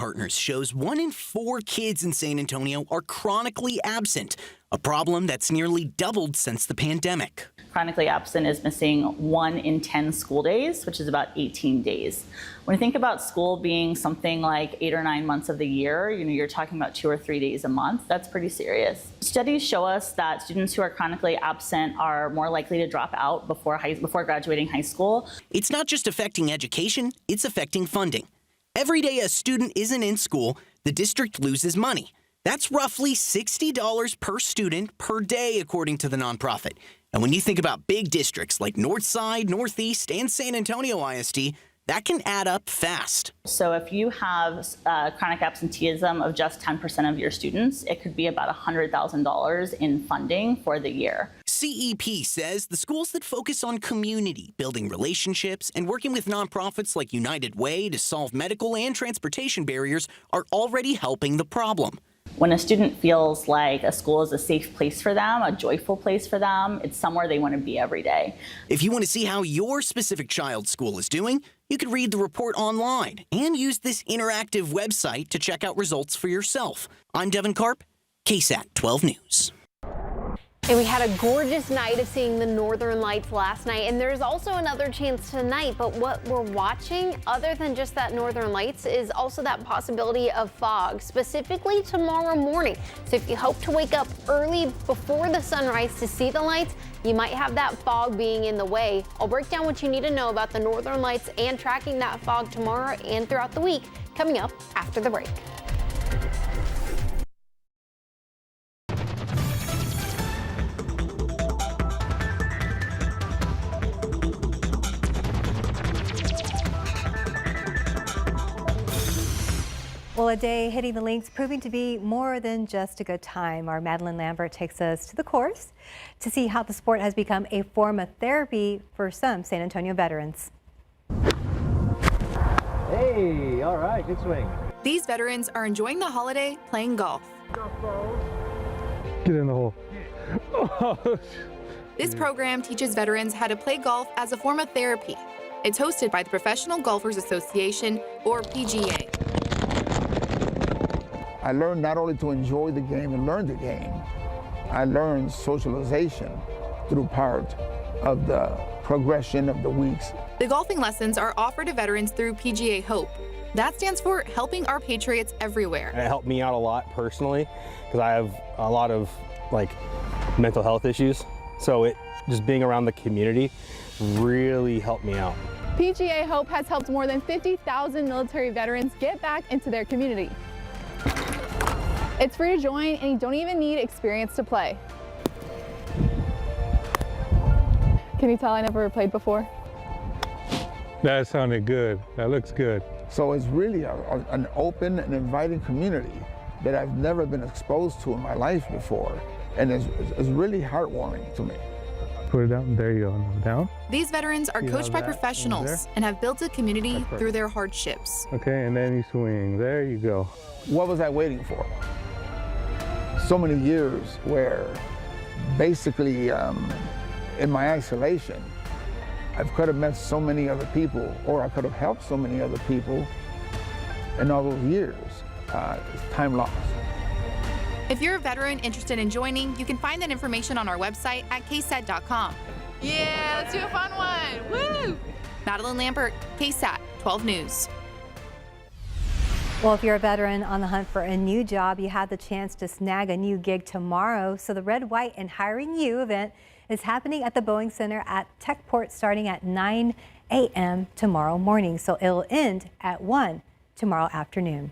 Partners shows 1 in 4 kids in San Antonio are chronically absent, a problem that's nearly doubled since the pandemic. Chronically absent is missing 1 in 10 school days, which is about 18 days. When you think about school being something like 8 or 9 months of the year, you're talking about 2 or 3 days a month. That's pretty serious. Studies show us that students who are chronically absent are more likely to drop out before graduating high school. It's not just affecting education, it's affecting funding. Every day a student isn't in school, the district loses money. That's roughly $60 per student per day, according to the nonprofit. And when you think about big districts like Northside, Northeast, and San Antonio ISD, that can add up fast. So if you have chronic absenteeism of just 10% of your students, it could be about $100,000 in funding for the year. CEP says the schools that focus on community, building relationships, and working with nonprofits like United Way to solve medical and transportation barriers are already helping the problem. When a student feels like a school is a safe place for them, a joyful place for them, it's somewhere they want to be every day. If you want to see how your specific child's school is doing, you can read the report online and use this interactive website to check out results for yourself. I'm Devin Karp, KSAT 12 News. And we had a gorgeous night of seeing the northern lights last night, and there's also another chance tonight. But what we're watching, other than just that northern lights, is also that possibility of fog, specifically tomorrow morning. So if you hope to wake up early before the sunrise to see the lights, you might have that fog being in the way. I'll break down what you need to know about the northern lights and tracking that fog tomorrow and throughout the week, coming up after the break. Well, a day hitting the links proving to be more than just a good time. Our Madeline Lambert takes us to the course to see how the sport has become a form of therapy for some San Antonio veterans. Hey, all right, good swing. These veterans are enjoying the holiday playing golf. Get in the hole. This program teaches veterans how to play golf as a form of therapy. It's hosted by the Professional Golfers Association, or PGA. I learned not only to enjoy the game and learn the game, I learned socialization through part of the progression of the weeks. The golfing lessons are offered to veterans through PGA Hope. That stands for Helping Our Patriots Everywhere. It helped me out a lot personally because I have a lot of mental health issues. So just being around the community really helped me out. PGA Hope has helped more than 50,000 military veterans get back into their community. It's free to join, and you don't even need experience to play. Can you tell I never played before? That sounded good. That looks good. So it's really an open and inviting community that I've never been exposed to in my life before, and it's really heartwarming to me. Put it down. There you go. Down. These veterans are coached by professionals and have built a community through their hardships. Okay, and then you swing. There you go. What was I waiting for? So many years where basically in my isolation, I could have met so many other people, or I could have helped so many other people in all those years. It's time lost. If you're a veteran interested in joining, you can find that information on our website at KSAT.com. Yeah, let's do a fun one. Woo! Madeline Lambert, KSAT 12 News. Well, if you're a veteran on the hunt for a new job, you have the chance to snag a new gig tomorrow. So the Red, White, and Hiring You event is happening at the Boeing Center at Techport starting at 9 a.m. tomorrow morning. So it'll end at 1 tomorrow afternoon.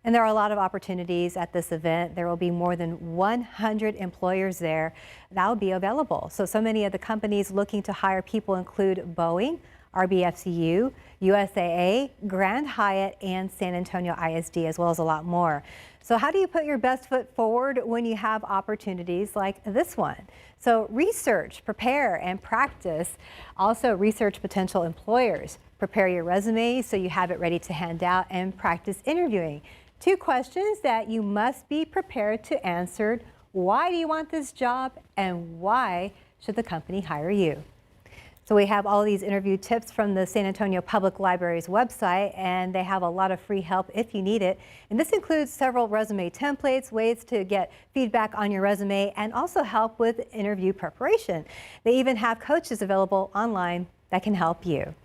And there are a lot of opportunities at this event. There will be more than 100 employers there that will be available. So many of the companies looking to hire people include Boeing, RBFCU, USAA, Grand Hyatt, and San Antonio ISD, as well as a lot more. So how do you put your best foot forward when you have opportunities like this one? So research, prepare, and practice. Also research potential employers. Prepare your resume so you have it ready to hand out, and practice interviewing. 2 questions that you must be prepared to answer. Why do you want this job, and why should the company hire you? So we have all these interview tips from the San Antonio Public Library's website, and they have a lot of free help if you need it. And this includes several resume templates, ways to get feedback on your resume, and also help with interview preparation. They even have coaches available online that can help you.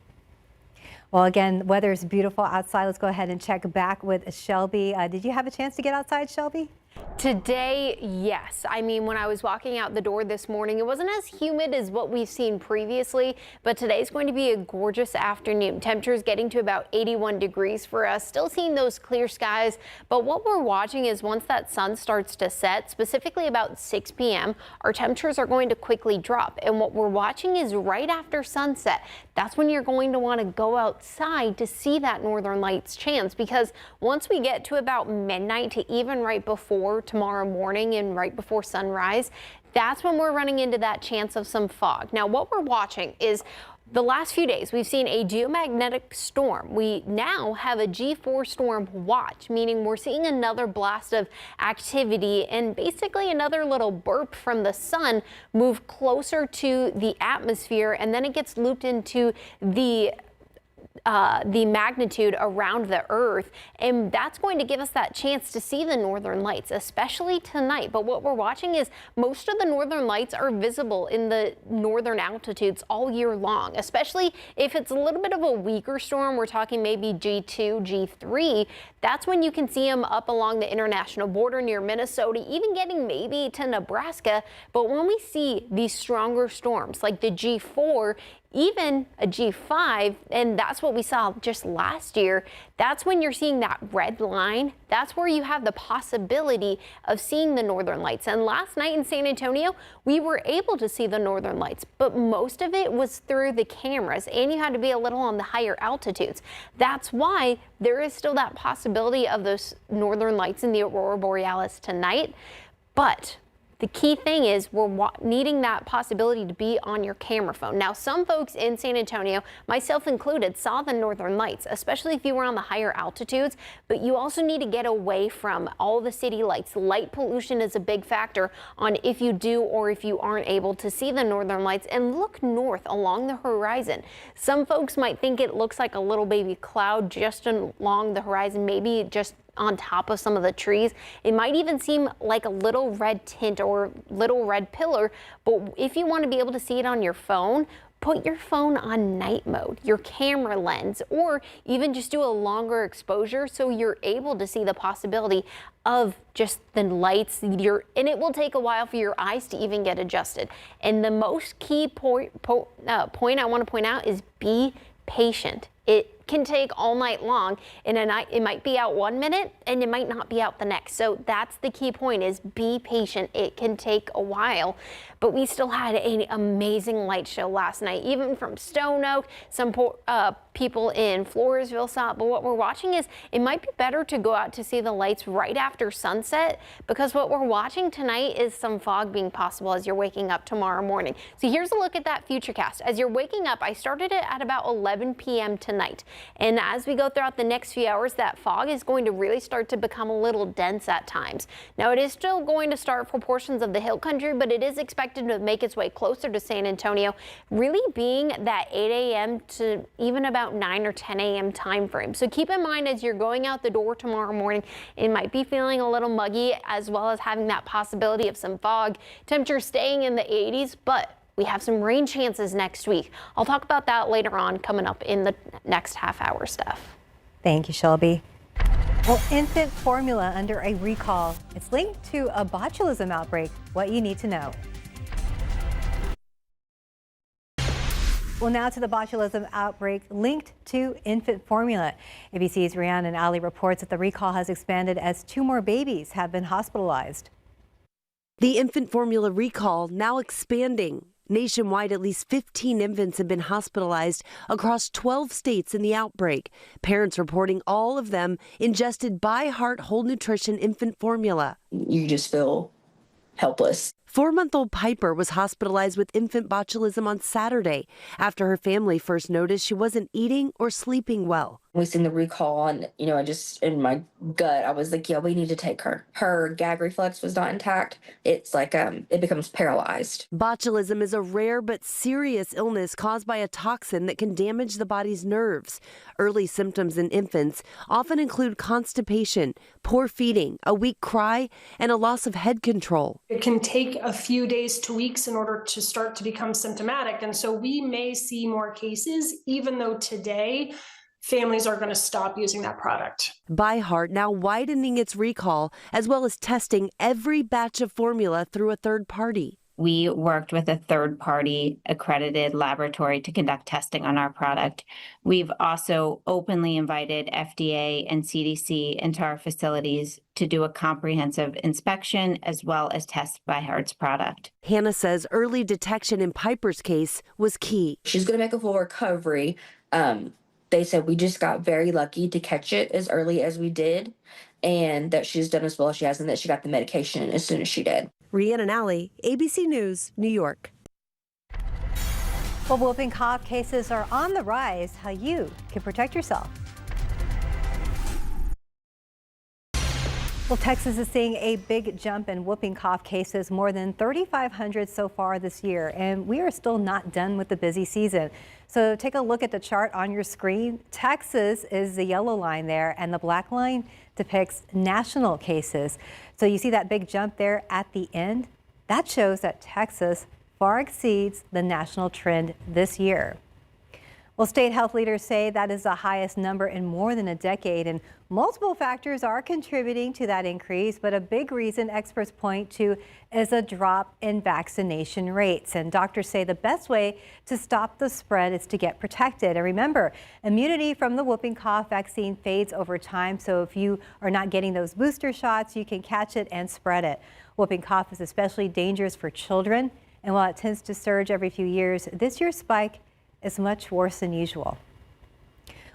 Well, again, weather is beautiful outside. Let's go ahead and check back with Shelby. Did you have a chance to get outside, Shelby? Today, yes. I mean, when I was walking out the door this morning, it wasn't as humid as what we've seen previously, but today's going to be a gorgeous afternoon. Temperatures getting to about 81 degrees for us. Still seeing those clear skies, but what we're watching is once that sun starts to set, specifically about 6 p.m., our temperatures are going to quickly drop. And what we're watching is right after sunset. That's when you're going to want to go outside to see that northern lights chance, because once we get to about midnight to even right before tomorrow morning and right before sunrise, that's when we're running into that chance of some fog. Now, what we're watching is the last few days, we've seen a geomagnetic storm. We now have a G4 storm watch, meaning we're seeing another blast of activity and basically another little burp from the sun move closer to the atmosphere, and then it gets looped into the magnitude around the Earth, and that's going to give us that chance to see the northern lights, especially tonight. But what we're watching is most of the northern lights are visible in the northern altitudes all year long, especially if it's a little bit of a weaker storm. We're talking maybe G2, G3. That's when you can see them up along the international border near Minnesota, even getting maybe to Nebraska. But when we see these stronger storms like the G4, even a G5, and that's what we saw just last year, that's when you're seeing that red line. That's where you have the possibility of seeing the northern lights. And last night in San Antonio, we were able to see the northern lights, but most of it was through the cameras, and you had to be a little on the higher altitudes. That's why there is still that possibility of those northern lights in the aurora borealis tonight. But the key thing is we're needing that possibility to be on your camera phone. Now, some folks in San Antonio, myself included, saw the northern lights, especially if you were on the higher altitudes, but you also need to get away from all the city lights. Light pollution is a big factor on if you do or if you aren't able to see the northern lights, and look north along the horizon. Some folks might think it looks like a little baby cloud just along the horizon, maybe just on top of some of the trees. It might even seem like a little red tint or little red pillar, but if you want to be able to see it on your phone, put your phone on night mode, your camera lens, or even just do a longer exposure so you're able to see the possibility of just the lights, and it will take a while for your eyes to even get adjusted. And the most key point I want to point out is be patient. It can take all night long. In a night, it might be out 1 minute and it might not be out the next. So that's the key point, is be patient. It can take a while, but we still had an amazing light show last night, even from Stone Oak. Some people in Floresville saw it, but what we're watching is it might be better to go out to see the lights right after sunset, because what we're watching tonight is some fog being possible as you're waking up tomorrow morning. So here's a look at that futurecast. As you're waking up, I started it at about 11 p.m. tonight. And as we go throughout the next few hours, that fog is going to really start to become a little dense at times. Now, it is still going to start for portions of the hill country, but it is expected to make its way closer to San Antonio, really being that 8 a.m. to even about 9 or 10 a.m. time frame. So keep in mind as you're going out the door tomorrow morning, it might be feeling a little muggy, as well as having that possibility of some fog. Temperatures staying in the 80s, but we have some rain chances next week. I'll talk about that later on, coming up in the next half hour stuff. Thank you, Shelby. Well, infant formula under a recall. It's linked to a botulism outbreak. What you need to know. Well, now to the botulism outbreak linked to infant formula. ABC's Rhiannon Ali reports that the recall has expanded as 2 more babies have been hospitalized. The infant formula recall now expanding. Nationwide, at least 15 infants have been hospitalized across 12 states in the outbreak. Parents reporting all of them ingested By Heart Whole Nutrition infant formula. You just feel helpless. 4-month-old Piper was hospitalized with infant botulism on Saturday after her family first noticed she wasn't eating or sleeping well. We seen the recall and, I just, in my gut, I was like, yeah, we need to take her. Her gag reflex was not intact. It's like, it becomes paralyzed. Botulism is a rare but serious illness caused by a toxin that can damage the body's nerves. Early symptoms in infants often include constipation, poor feeding, a weak cry, and a loss of head control. It can take a few days to weeks in order to start to become symptomatic. And so we may see more cases, even though today families are going to stop using that product. ByHeart now widening its recall, as well as testing every batch of formula through a third party. We worked with a third-party accredited laboratory to conduct testing on our product. We've also openly invited FDA and CDC into our facilities to do a comprehensive inspection as well as test ByHeart's product. Hannah says early detection in Piper's case was key. She's going to make a full recovery. They said we just got very lucky to catch it as early as we did, and that she's done as well as she has, and that she got the medication as soon as she did. Rhiannon Alley, ABC News, New York. Well, whooping cough cases are on the rise. How you can protect yourself. Well, Texas is seeing a big jump in whooping cough cases, more than 3,500 so far this year, and we are still not done with the busy season. So take a look at the chart on your screen. Texas is the yellow line there, and the black line depicts national cases. So you see that big jump there at the end? That shows that Texas far exceeds the national trend this year. Well, state health leaders say that is the highest number in more than a decade, and multiple factors are contributing to that increase, but a big reason experts point to is a drop in vaccination rates. And doctors say the best way to stop the spread is to get protected. And remember, immunity from the whooping cough vaccine fades over time, so if you are not getting those booster shots, you can catch it and spread it. Whooping cough is especially dangerous for children, and while it tends to surge every few years, this year's spike is much worse than usual.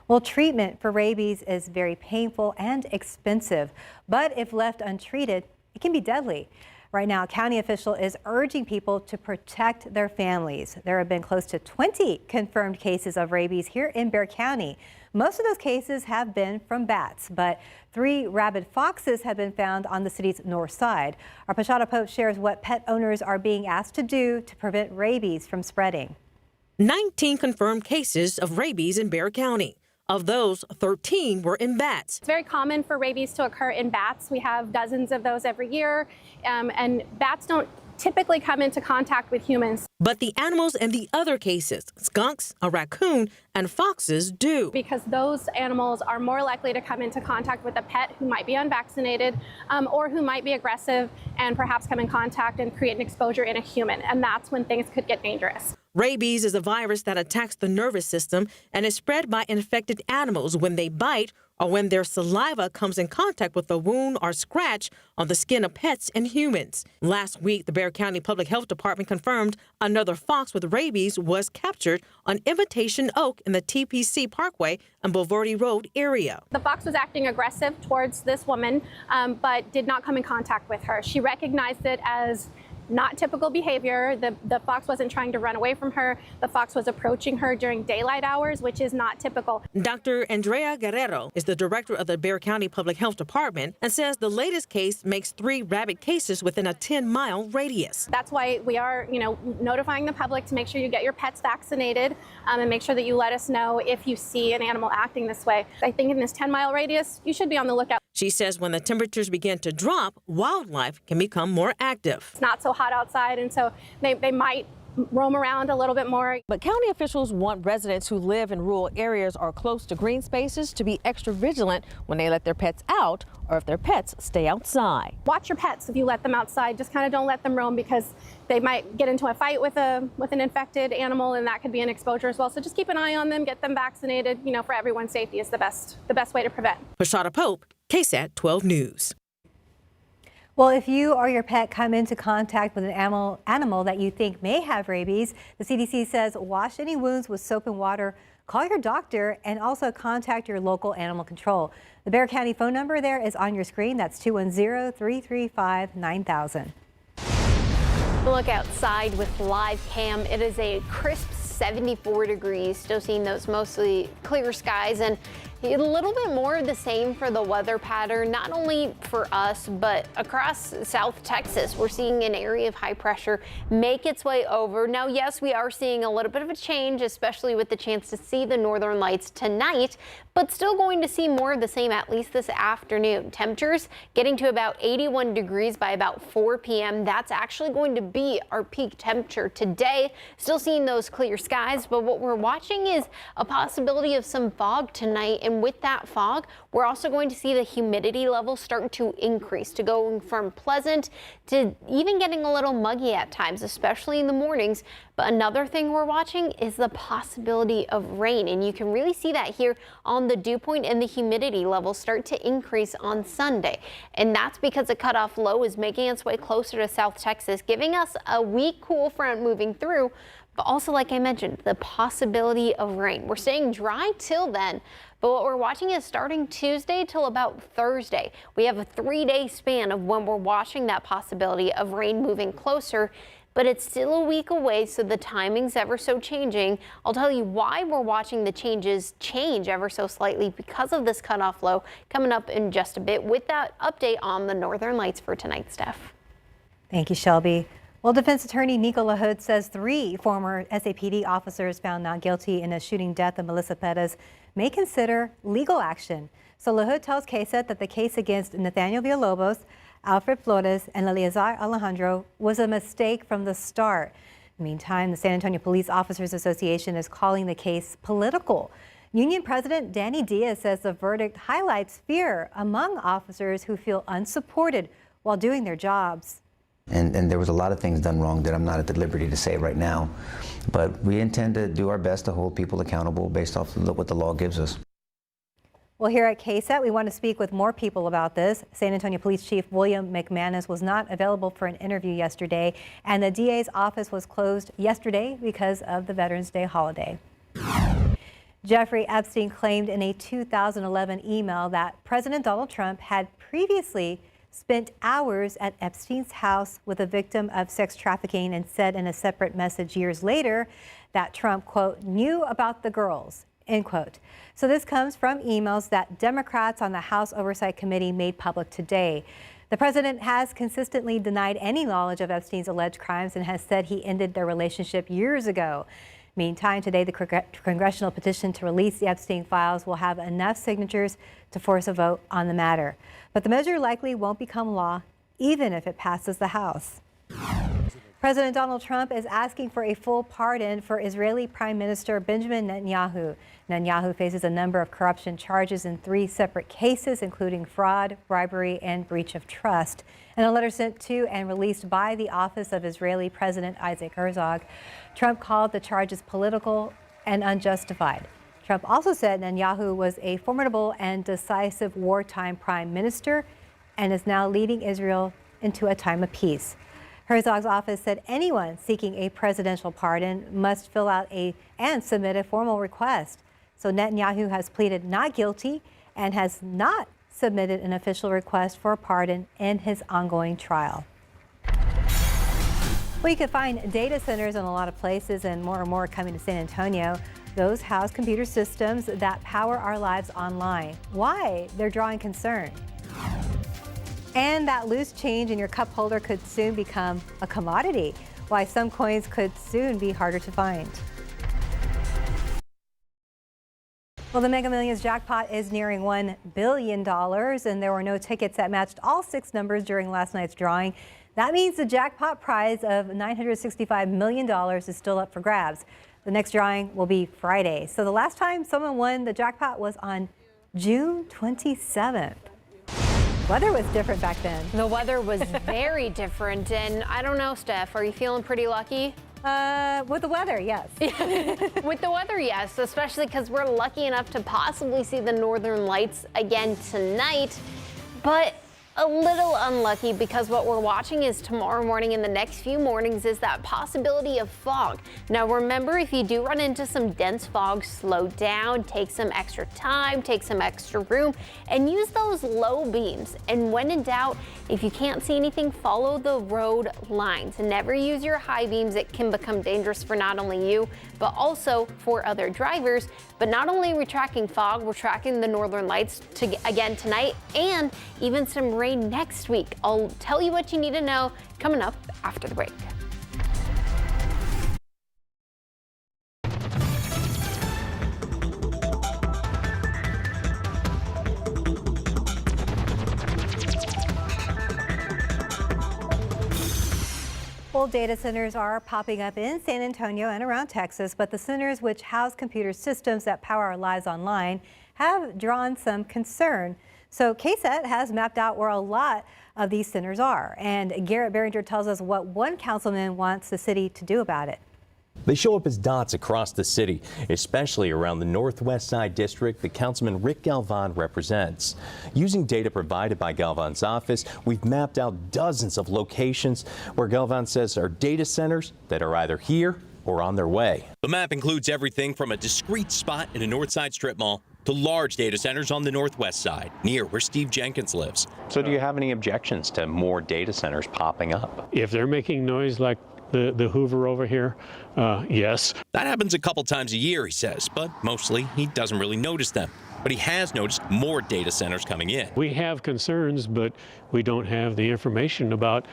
Well, treatment for rabies is very painful and expensive, but if left untreated, it can be deadly. Right now, a county official is urging people to protect their families. There have been close to 20 confirmed cases of rabies here in Bexar County. Most of those cases have been from bats, but 3 rabid foxes have been found on the city's north side. Our Pashada Pope shares what pet owners are being asked to do to prevent rabies from spreading. 19 confirmed cases of rabies in Bexar County. Of those, 13 were in bats. It's very common for rabies to occur in bats. We have dozens of those every year, and bats don't typically come into contact with humans. But the animals in the other cases, skunks, a raccoon, and foxes do. Because those animals are more likely to come into contact with a pet who might be unvaccinated or who might be aggressive and perhaps come in contact and create an exposure in a human. And that's when things could get dangerous. Rabies is a virus that attacks the nervous system and is spread by infected animals when they bite or when their saliva comes in contact with a wound or scratch on the skin of pets and humans. Last week, the Bexar County Public Health Department confirmed another fox with rabies was captured on Invitation Oak in the TPC Parkway and Boulevardy Road area. The fox was acting aggressive towards this woman, but did not come in contact with her. She recognized it as not typical behavior. The fox wasn't trying to run away from her. The fox was approaching her during daylight hours, which is not typical. Dr. Andrea Guerrero is the director of the Bexar County Public Health Department and says the latest case makes 3 rabid cases within a 10-mile radius. That's why we are, notifying the public to make sure you get your pets vaccinated and make sure that you let us know if you see an animal acting this way. I think in this 10-mile radius, you should be on the lookout. She says when the temperatures begin to drop, wildlife can become more active. It's not so hot outside, and so they might roam around a little bit more. But county officials want residents who live in rural areas or close to green spaces to be extra vigilant when they let their pets out or if their pets stay outside. Watch your pets if you let them outside. Just kind of don't let them roam because they might get into a fight with an infected animal, and that could be an exposure as well. So just keep an eye on them, get them vaccinated. For everyone's safety is the best way to prevent. Pashada Pope, KSAT 12 News. Well, if you or your pet come into contact with an animal that you think may have rabies, the CDC says wash any wounds with soap and water, call your doctor, and also contact your local animal control. The Bexar County phone number there is on your screen. That's 210-335-9000. Look outside with live cam. It is a crisp 74 degrees. Still seeing those mostly clear skies and a little bit more of the same for the weather pattern, not only for us, but across South Texas. We're seeing an area of high pressure make its way over. Now, yes, we are seeing a little bit of a change, especially with the chance to see the northern lights tonight, but still going to see more of the same, at least this afternoon. Temperatures getting to about 81 degrees by about 4 p.m. That's actually going to be our peak temperature today. Still seeing those clear skies, but what we're watching is a possibility of some fog tonight. And with that fog, we're also going to see the humidity level start to increase, to going from pleasant to even getting a little muggy at times, especially in the mornings. But another thing we're watching is the possibility of rain, and you can really see that here on the dew point, and the humidity levels start to increase on Sunday. And that's because the cutoff low is making its way closer to South Texas, giving us a weak cool front moving through. But also, like I mentioned, the possibility of rain. We're staying dry till then, but what we're watching is starting Tuesday till about Thursday. We have a 3-day span of when we're watching that possibility of rain moving closer, but it's still a week away, so the timing's ever so changing. I'll tell you why we're watching the changes change ever so slightly because of this cutoff low coming up in just a bit with that update on the northern lights for tonight, Steph. Thank you, Shelby. Well, defense attorney Nico LaHood says 3 former SAPD officers found not guilty in the shooting death of Melissa Perez may consider legal action. So LaHood tells KSAT that the case against Nathaniel Villalobos, Alfred Flores, and Eleazar Alejandro was a mistake from the start. Meantime, the San Antonio Police Officers Association is calling the case political. Union President Danny Diaz says the verdict highlights fear among officers who feel unsupported while doing their jobs. And there was a lot of things done wrong that I'm not at the liberty to say right now. But we intend to do our best to hold people accountable based off of what the law gives us. Well, here at KSAT, we want to speak with more people about this. San Antonio Police Chief William McManus was not available for an interview yesterday, and the DA's office was closed yesterday because of the Veterans Day holiday. Jeffrey Epstein claimed in a 2011 email that President Donald Trump had previously spent hours at Epstein's house with a victim of sex trafficking, and said in a separate message years later that Trump, quote, knew about the girls, end quote. So this comes from emails that Democrats on the House Oversight Committee made public today. The president has consistently denied any knowledge of Epstein's alleged crimes and has said he ended their relationship years ago. Meantime, today the congressional petition to release the Epstein files will have enough signatures to force a vote on the matter. But the measure likely won't become law, even if it passes the House. President Donald Trump is asking for a full pardon for Israeli Prime Minister Benjamin Netanyahu. Netanyahu faces a number of corruption charges in 3 separate cases, including fraud, bribery, and breach of trust. In a letter sent to and released by the office of Israeli President Isaac Herzog, Trump called the charges political and unjustified. Trump also said Netanyahu was a formidable and decisive wartime prime minister and is now leading Israel into a time of peace. Herzog's office said anyone seeking a presidential pardon must fill out and submit a formal request. So Netanyahu has pleaded not guilty and has not submitted an official request for a pardon in his ongoing trial. Well, you can find data centers in a lot of places, and more coming to San Antonio. Those house computer systems that power our lives online. Why? They're drawing concern. And that loose change in your cup holder could soon become a commodity. Why some coins could soon be harder to find. Well, the Mega Millions jackpot is nearing $1 billion, and there were no tickets that matched all 6 numbers during last night's drawing. That means the jackpot prize of $965 million is still up for grabs. The next drawing will be Friday. So the last time someone won the jackpot was on June 27th. Weather was different back then. The weather was very different, and I don't know, Steph, are you feeling pretty lucky? With the weather, yes. With the weather, yes, especially because we're lucky enough to possibly see the northern lights again tonight. But a little unlucky because what we're watching is tomorrow morning and the next few mornings is that possibility of fog. Now remember, if you do run into some dense fog, slow down, take some extra time, take some extra room, and use those low beams. And when in doubt, if you can't see anything, follow the road lines. Never use your high beams. It can become dangerous for not only you, but also for other drivers. But not only are we tracking fog, we're tracking the northern lights again tonight and even some rain next week. I'll tell you what you need to know coming up after the break. Well, data centers are popping up in San Antonio and around Texas, but the centers which house computer systems that power our lives online have drawn some concern. So KSAT has mapped out where a lot of these centers are, and Garrett Behringer tells us what one councilman wants the city to do about it. They show up as dots across the city, especially around the Northwest Side district that Councilman Rick Galvan represents. Using data provided by Galvan's office, we've mapped out dozens of locations where Galvan says are data centers that are either here or on their way. The map includes everything from a discrete spot in a Northside strip mall to large data centers on the Northwest Side, near where Steve Jenkins lives. So do you have any objections to more data centers popping up? If they're making noise like the Hoover over here, yes. That happens a couple times a year, he says, but mostly he doesn't really notice them. But he has noticed more data centers coming in. We have concerns, but we don't have the information about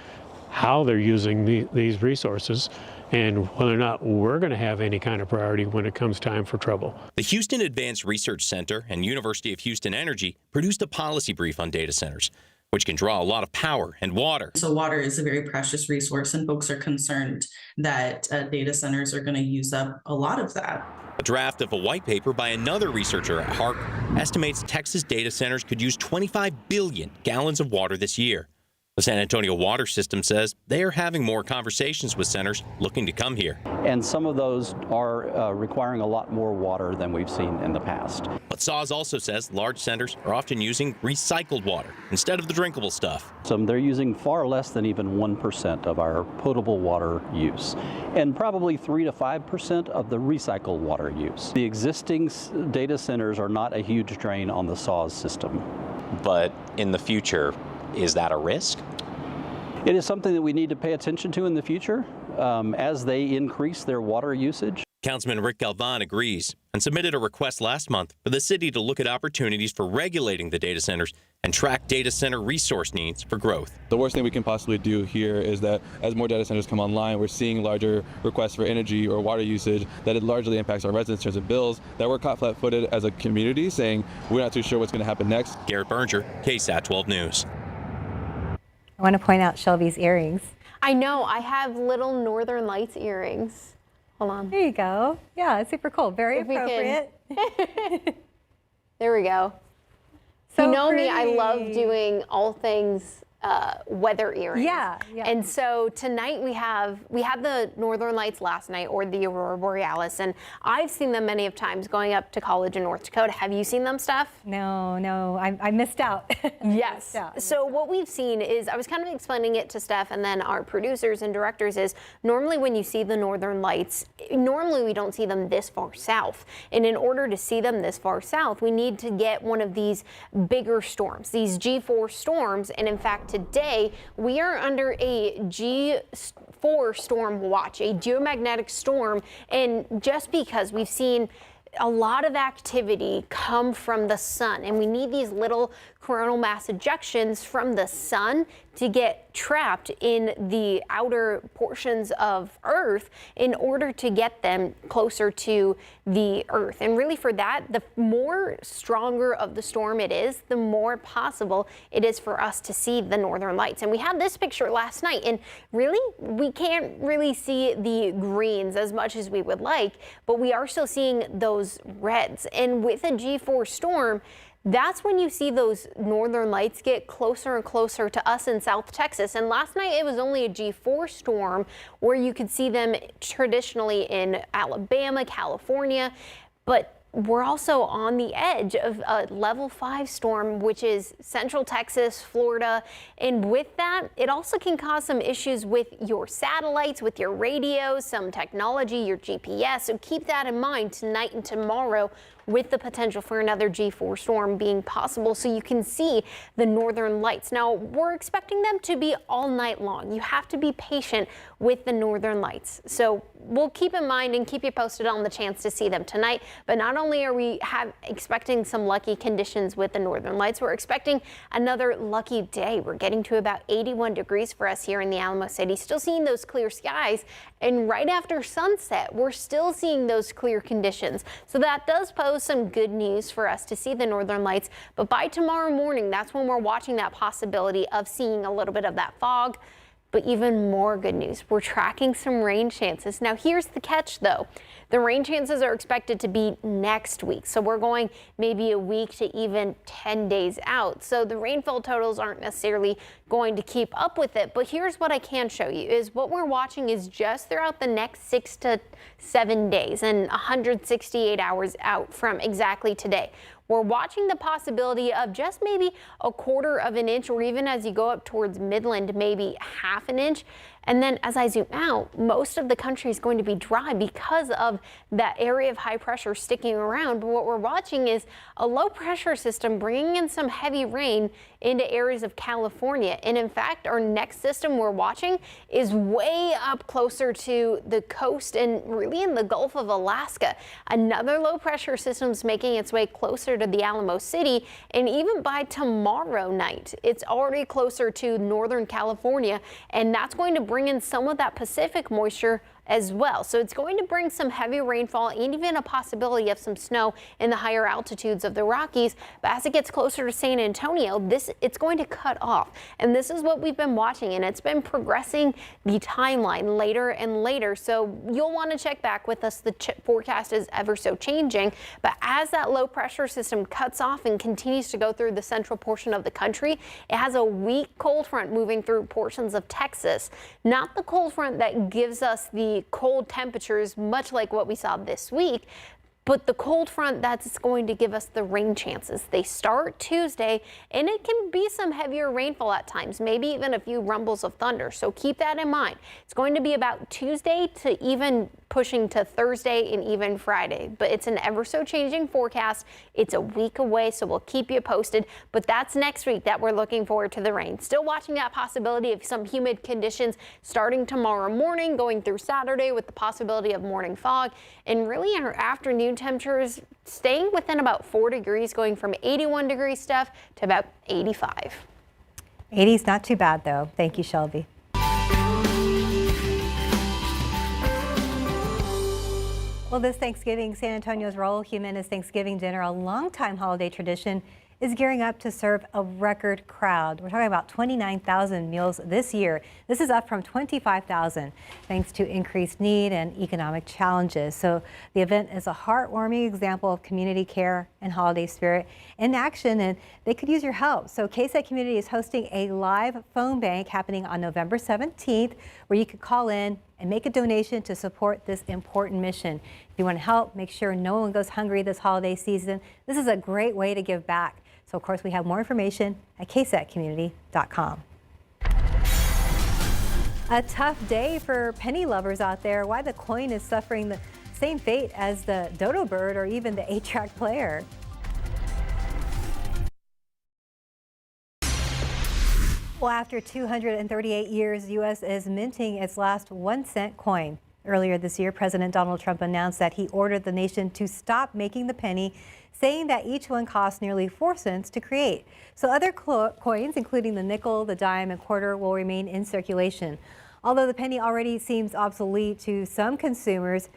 how they're using these resources and whether or not we're going to have any kind of priority when it comes time for trouble. The Houston Advanced Research Center and University of Houston Energy produced a policy brief on data centers, which can draw a lot of power and water. So water is a very precious resource, and folks are concerned that data centers are going to use up a lot of that. A draft of a white paper by another researcher at HARC estimates Texas data centers could use 25 billion gallons of water this year. The San Antonio Water System says they are having more conversations with centers looking to come here. And some of those are requiring a lot more water than we've seen in the past. But SAWS also says large centers are often using recycled water instead of the drinkable stuff. So they're using far less than even 1% of our potable water use, and probably 3 to 5% of the recycled water use. The existing data centers are not a huge drain on the SAWS system. But in the future, is that a risk? It is something that we need to pay attention to in the future as they increase their water usage. Councilman Rick Galvan agrees and submitted a request last month for the city to look at opportunities for regulating the data centers and track data center resource needs for growth. The worst thing we can possibly do here is that as more data centers come online, we're seeing larger requests for energy or water usage that it largely impacts our residents in terms of bills, that we're caught flat-footed as a community saying we're not too sure what's going to happen next. Garrett Behringer, KSAT 12 News. I want to point out Shelby's earrings. I know, I have little Northern Lights earrings. Hold on. There you go. Yeah, it's super cool. Very appropriate. There we go. So you know pretty. me, I love doing all things weather earrings. Yeah. And so tonight we had the Northern Lights last night, or the Aurora Borealis, and I've seen them many of times going up to college in North Dakota. Have you seen them, Steph? No, I missed out. Yes. So what we've seen is, I was kind of explaining it to Steph and then our producers and directors, is normally when you see the Northern Lights, normally we don't see them this far south. And in order to see them this far south, we need to get one of these bigger storms, these G4 storms. And in fact, today we are under a G4 storm watch, a geomagnetic storm. And just because we've seen a lot of activity come from the sun, and we need these little coronal mass ejections from the sun to get trapped in the outer portions of Earth in order to get them closer to the Earth. And really, for that, the more stronger of the storm it is, the more possible it is for us to see the Northern Lights. And we had this picture last night, and really, we can't really see the greens as much as we would like, but we are still seeing those reds. And with a G4 storm, that's when you see those Northern Lights get closer and closer to us in South Texas. And last night it was only a G4 storm, where you could see them traditionally in Alabama, California. But we're also on the edge of a level 5 storm, which is central Texas, Florida. And with that, it also can cause some issues with your satellites, with your radios, some technology, your GPS. So keep that in mind tonight and tomorrow, with the potential for another G4 storm being possible, so you can see the northern lights. Now, we're expecting them to be all night long. You have to be patient with the northern lights. So we'll keep in mind and keep you posted on the chance to see them tonight. But not only are we expecting some lucky conditions with the northern lights, we're expecting another lucky day. We're getting to about 81 degrees for us here in the Alamo City, still seeing those clear skies. And right after sunset, we're still seeing those clear conditions. So that does pose some good news for us to see the northern lights. But by tomorrow morning, that's when we're watching that possibility of seeing a little bit of that fog. But even more good news, we're tracking some rain chances. Now here's the catch though. The rain chances are expected to be next week. So we're going maybe a week to even 10 days out. So the rainfall totals aren't necessarily going to keep up with it. But here's what I can show you is what we're watching is just throughout the next 6 to 7 days and 168 hours out from exactly today. We're watching the possibility of just maybe a quarter of an inch, or even as you go up towards Midland, maybe half an inch. And then as I zoom out, most of the country is going to be dry because of that area of high pressure sticking around. But what we're watching is a low pressure system bringing in some heavy rain into areas of California. And in fact, our next system we're watching is way up closer to the coast and really in the Gulf of Alaska. Another low pressure system is making its way closer to the Alamo City. And even by tomorrow night, it's already closer to Northern California. And that's going to bring in some of that Pacific moisture as well. So it's going to bring some heavy rainfall and even a possibility of some snow in the higher altitudes of the Rockies. But as it gets closer to San Antonio, it's going to cut off. And this is what we've been watching, and it's been progressing the timeline later and later. So you'll want to check back with us. The forecast is ever so changing. But as that low pressure system cuts off and continues to go through the central portion of the country, it has a weak cold front moving through portions of Texas. Not the cold front that gives us the cold temperatures, much like what we saw this week, but the cold front that's going to give us the rain chances. They start Tuesday, and it can be some heavier rainfall at times, maybe even a few rumbles of thunder. So keep that in mind. It's going to be about Tuesday to even pushing to Thursday and even Friday, but it's an ever so changing forecast. It's a week away, so we'll keep you posted, but that's next week that we're looking forward to the rain. Still watching that possibility of some humid conditions starting tomorrow morning, going through Saturday with the possibility of morning fog, and really our afternoon temperatures staying within about 4 degrees, going from 81 degree stuff to about 85. 80's not too bad though. Thank you, Shelby. Well, this Thanksgiving, San Antonio's Raul Jimenez Thanksgiving dinner, a longtime holiday tradition, is gearing up to serve a record crowd. We're talking about 29,000 meals this year. This is up from 25,000 thanks to increased need and economic challenges. So the event is a heartwarming example of community care and holiday spirit in action, and they could use your help. So KSAT Community is hosting a live phone bank happening on November 17th, where you could call in and make a donation to support this important mission. If you want to help, make sure no one goes hungry this holiday season. This is a great way to give back. So, of course, we have more information at ksatcommunity.com. A tough day for penny lovers out there. Why the coin is suffering the same fate as the dodo bird or even the 8-track player. Well, after 238 years, the U.S. is minting its last 1-cent coin. Earlier this year, President Donald Trump announced that he ordered the nation to stop making the penny, saying that each one costs nearly 4 cents to create. So other coins, including the nickel, the dime, and quarter, will remain in circulation. Although the penny already seems obsolete to some consumers,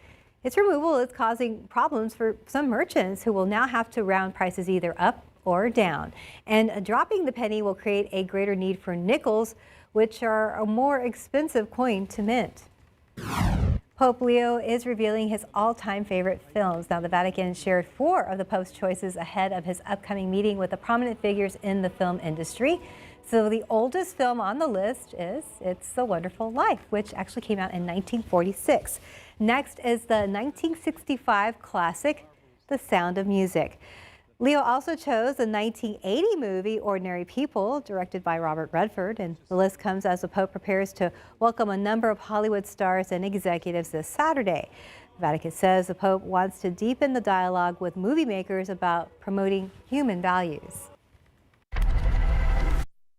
its removal is causing problems for some merchants who will now have to round prices either up or down. And dropping the penny will create a greater need for nickels, which are a more expensive coin to mint. Pope Leo is revealing his all-time favorite films. Now, the Vatican shared 4 of the Pope's choices ahead of his upcoming meeting with the prominent figures in the film industry. So the oldest film on the list is It's a Wonderful Life, which actually came out in 1946. Next is the 1965 classic The Sound of Music. Leo also chose the 1980 movie Ordinary People, directed by Robert Redford, and the list comes as the Pope prepares to welcome a number of Hollywood stars and executives this Saturday. The Vatican says the Pope wants to deepen the dialogue with movie makers about promoting human values.